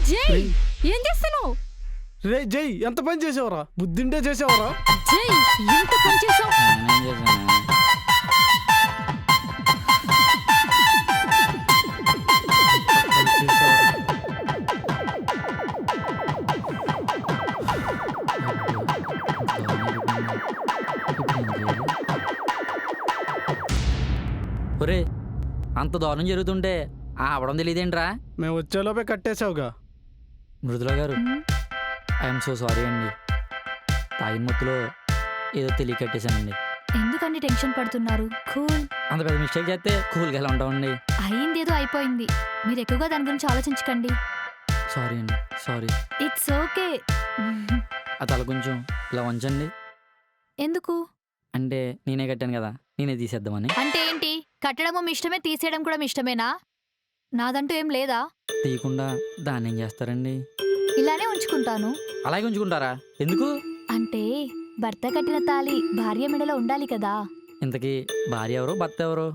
జై ఏం చేస్తున్నావు? రే జై ఎంత పని చేసావురా? బుద్ధింటే చేసావురా? జై ఎంత పని చేసావు? నేనేం చేశాను? ఒరే అంత దారుణం జరుగుతుంటే ఆవడం తెలియదేంట్రా? మేము వచ్చేలోపే కట్టేసావుగా. మృదుల గారు ఐఎమ్ సో సారీ అండి. తాగిన మొత్తులో ఏదో తెలియ కట్టేశానండి. ఎందుకండి టెన్షన్ పడుతున్నారు? కూల్. అంత పెద్ద మిస్టేక్ చేస్తే కూల్గా ఎలా ఉంటామండి? అయిందేదో అయిపోయింది. మీరు ఎక్కువగా దాని గురించి ఆలోచించకండి. సారీ అండి, సారీ. It's okay. ఆ తల కొంచెం ఇలా వంచండి. ఎందుకు? అంటే నేనే కట్టాను కదా, నేనే తీసేద్దామని. అంటే ఏంటి? కట్టడము మీ ఇష్టమే, తీసేయడం కూడా మీ ఇష్టమేనా? నాదంటూ ఏం లేదా? తీయకుండా దాన్ని ఏం చేస్తారండి? ఇలానే ఉంచుకుంటాను. అలాగే ఉంచుకుంటారా? ఎందుకు? అంటే భర్త కట్టిన తాళి భార్య మెడలో ఉండాలి కదా. ఇంతకీ భార్య ఎవరు, భర్త ఎవరు?